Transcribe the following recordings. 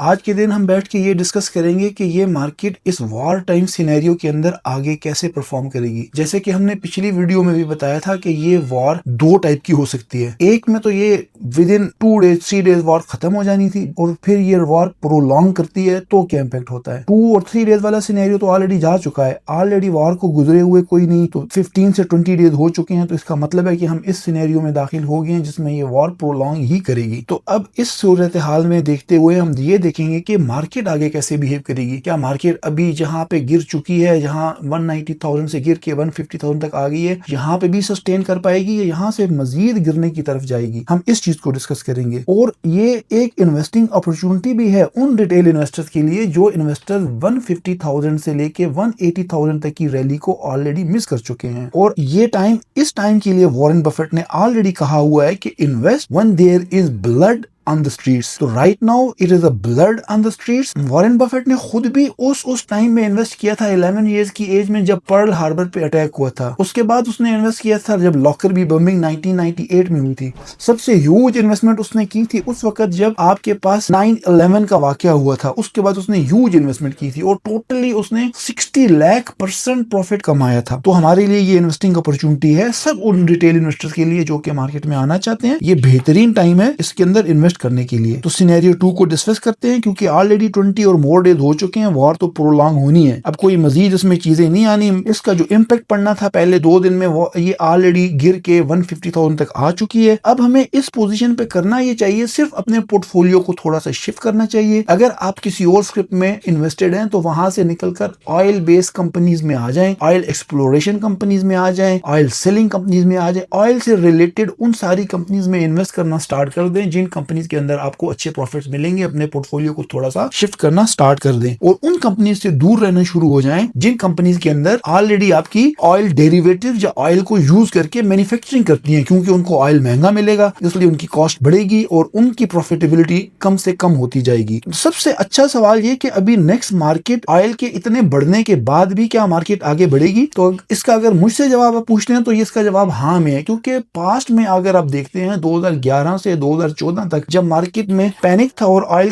आज के दिन हम बैठ के ये डिस्कस करेंगे कि ये मार्केट इस वॉर टाइम सिनेरियो के अंदर आगे कैसे परफॉर्म करेगी। जैसे कि हमने पिछली वीडियो में भी बताया था कि ये वॉर दो टाइप की हो सकती है। एक में तो ये with in 2 days 3 days war खत्म हो जानी थी और फिर ये वॉर प्रोलॉन्ग करती है तो क्या इम्पैक्ट होता है। 2 और 3 डेज वाला सिनेरियो तो ऑलरेडी जा चुका है, ऑलरेडी वॉर को गुजरे हुए कोई नहीं, तो 15 से 20 डेज हो चुके हैं, तो इसका मतलब है कि हम इस सिनेरियो में दाखिल हो गए हैं जिसमें ये वॉर प्रोलॉन्ग ही करेगी। तो अब इस सूरत हाल में देखते हुए हम ये देखेंगे कि मार्केट आगे कैसे बिहेव करेगी। क्या मार्केट अभी जहां पे गिर चुकी है, जहां 190,000 से गिर के 150,000 तक आ गई है, यहाँ पे भी सस्टेन कर पाएगी या यहाँ से मजीद गिरने की तरफ जाएगी, हम इस चीज को डिस्कस करेंगे। और ये एक इन्वेस्टिंग अपॉर्चुनिटी भी है उन रिटेल इन्वेस्टर्स के लिए जो इन्वेस्टर्स 150,000 से लेके 180,000 तक की रैली को ऑलरेडी मिस कर चुके हैं। और ये टाइम, इस टाइम के लिए वॉरेन बफेट ने ऑलरेडी कहा हुआ है कि invest when there is blood on the streets। तो right now it is a blood on the streets। Warren Buffett ने खुद भी उस टाइम में इन्वेस्ट किया था 11 इयर्स की एज में जब पर्ल हार्बर पे अटैक हुआ था। उसके बाद उसने इन्वेस्ट किया था जब लॉकर बी बम्बिंग 1998 में हुई थी। सबसे ह्यूज इन्वेस्टमेंट उसने की थी उस वक्त जब आपके पास 9/11 का वाकया हुआ था। उसके बाद उसने ह्यूज इन्वेस्टमेंट की थी और टोटली उसने 60 लाख% प्रॉफिट कमाया था। तो हमारे लिए ये इन्वेस्टिंग अपॉर्चुनिटी है, सब उन रिटेल इन्वेस्टर्स के लिए जो कि मार्केट में आना चाहते हैं। ये बेहतरीन टाइम है इसके अंदर इन्वेस्ट करने के लिए। तो सिनेरियो 2 को डिस्कस करते हैं क्योंकि ऑलरेडी 20 और मोर डेज हो चुके हैं, वॉर तो प्रोलॉन्ग होनी है, अब कोई मजीद इसमें चीजें नहीं आनी। इसका जो इम्पैक्ट पड़ना था पहले 2 दिन में वो ये ऑलरेडी गिर के 150,000 तक आ चुकी है। अब हमें इस पोजीशन पे करना ये चाहिए, सिर्फ अपने पोर्टफोलियो को थोड़ा सा शिफ्ट करना चाहिए। अगर आप किसी और स्क्रिप्ट में इन्वेस्टेड हैं तो वहां से निकलकर ऑयल बेस्ड कंपनीज में आ जाएं, ऑयल एक्सप्लोरेशन कंपनीज में आ जाएं, ऑयल सेलिंग कंपनीज में आ जाएं, ऑयल से रिलेटेड उन सारी कंपनीज में इन्वेस्ट करना स्टार्ट कर दें जिन कंपनीज के अंदर आपको अच्छे प्रॉफिट्स मिलेंगे। अपने पोर्टफोलियो को थोड़ा सा शिफ्ट करना स्टार्ट कर दें और उन कंपनीज से दूर रहना शुरू हो जाएं जिन कंपनीज के अंदर ऑलरेडी आपकी ऑयल डेरिवेटिव या ऑयल को यूज करके मैन्युफैक्चरिंग करती हैं, क्योंकि उनको ऑयल महंगा मिलेगा इसलिए उनकी कॉस्ट बढ़ेगी और उनकी प्रॉफिटेबिलिटी कम से कम होती जाएगी। सबसे अच्छा सवाल ये कि अभी नेक्स्ट मार्केट ऑयल के इतने बढ़ने के बाद भी क्या मार्केट आगे बढ़ेगी? तो इसका अगर मुझसे जवाब आप पूछते हैं तो ये इसका जवाब हाँ में है, क्योंकि पास्ट में अगर आप देखते हैं 2011 से 2014 तक जब मार्केट में पैनिक था और ऑयल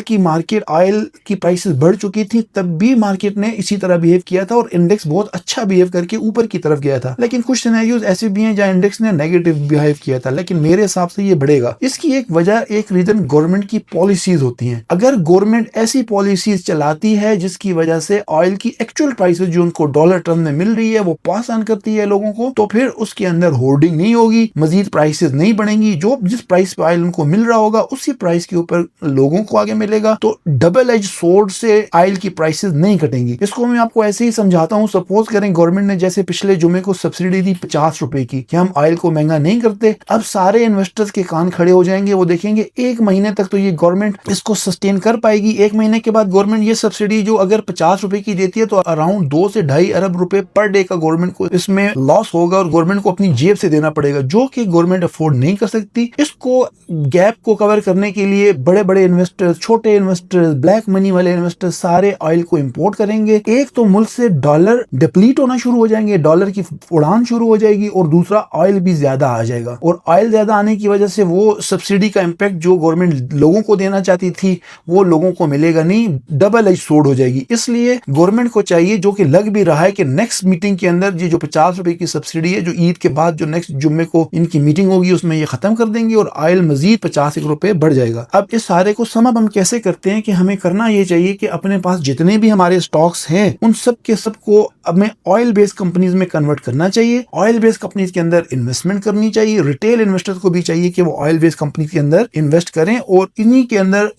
की प्राइसेस बढ़ चुकी थी, तब भी मार्केट ने इसी तरह बिहेव किया था और इंडेक्स बहुत अच्छा बिहेव करके ऊपर की तरफ गया था। लेकिन कुछ सिनेरियोज ऐसे भी हैं जहां इंडेक्स ने नेगेटिव बिहेव किया था, लेकिन मेरे हिसाब से ये बढ़ेगा। इसकी एक वजह, एक रीजन गवर्नमेंट की पॉलिसीज होती हैं। अगर गवर्नमेंट ऐसी पॉलिसीज चलाती है जिसकी वजह से ऑयल की एक्चुअल प्राइसेस जो उनको डॉलर टर्म में मिल रही है वो पास ऑन करती है लोगों को, तो फिर उसके अंदर होर्डिंग नहीं होगी, मजीद प्राइसेस नहीं बढ़ेंगी। जो जिस प्राइस पे ऑयल उनको मिल रहा होगा उसी प्राइस के ऊपर लोगों को आगे मिलेगा। तो डबल एज सोर्ड से ऑयल की प्राइसेस नहीं कटेंगी। इसको मैं आपको ऐसे ही समझाता हूं। सपोज करें गवर्नमेंट ने जैसे पिछले जुमे को सब्सिडी दी 50 रुपए की कि हम ऑयल को महंगा नहीं करते। अब सारे इन्वेस्टर्स के कान खड़े हो जाएंगे, वो देखेंगे 1 महीने तक तो ये गवर्नमेंट इसको सस्टेन कर पाएगी। 1 महीने के बाद गवर्नमेंट ये सब्सिडी जो अगर 50 रुपए की देती है तो अराउंड 2 से 2.5 अरब रुपए पर डे का गवर्नमेंट को इसमें लॉस होगा और गवर्नमेंट को अपनी जेब से देना पड़ेगा, जो कि गवर्नमेंट अफोर्ड नहीं कर सकती। इसको गैप को कवर करने के लिए बड़े बड़े इन्वेस्टर्स, छोटे इन्वेस्टर्स, ब्लैक मनी वाले इन्वेस्टर्स सारे ऑयल को इंपोर्ट करेंगे। एक तो मुल्क से डॉलर डिप्लीट होना शुरू हो जाएंगे, डॉलर की उड़ान शुरू हो जाएगी और दूसरा ऑयल भी ज्यादा आ जाएगा। और ऑयल ज्यादा आने की वजह से वो सब्सिडी का इम्पैक्ट जो गवर्नमेंट लोगों को देना चाहती थी वो लोगों को मिलेगा नहीं, डबल एज सोर्ड हो जाएगी। इसलिए गवर्नमेंट को चाहिए, जो कि लग भी रहा है, कि नेक्स्ट मीटिंग के अंदर ये जो 50 रुपए की सब्सिडी है जो ईद के बाद जो नेक्स्ट जुम्मे को इनकी मीटिंग होगी उसमें ये खत्म कर देंगे और ऑयल मजीद 50 रुपए बढ़ जाएगा। अब इस सारे को सम हम कैसे करते हैं कि हमें करना ये चाहिए कि अपने पास जितने भी हमारे स्टॉक्स हैं उन सब के सब को हमें ऑयल बेस्ड कंपनीज में कन्वर्ट करना चाहिए। ऑयल बेस्ड कंपनीज के अंदर इन्वेस्टमेंट करनी चाहिए। रिटेल इन्वेस्टर्स को भी चाहिए कि वो ऑयल बेस्ड कंपनी के अंदर इन्वेस्ट करें और इन्हीं के अंदर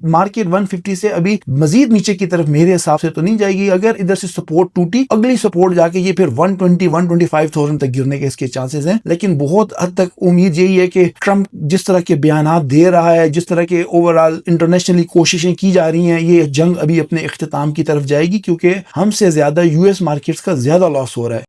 मार्केट 150 से अभी मजीद नीचे की तरफ मेरे हिसाब से तो नहीं जाएगी। अगर इधर से सपोर्ट टूटी, अगली सपोर्ट जाके ये फिर 120-125,000 तक गिरने के इसके चांसेस हैं। लेकिन बहुत हद तक उम्मीद यही है कि ट्रंप जिस तरह के बयानात दे रहा है, जिस तरह के ओवरऑल इंटरनेशनली कोशिशें की जा रही हैं, ये जंग अभी अपने इख्तिताम की तरफ जाएगी, क्योंकि हमसे ज्यादा यूएस मार्केट्स का ज्यादा लॉस हो रहा है।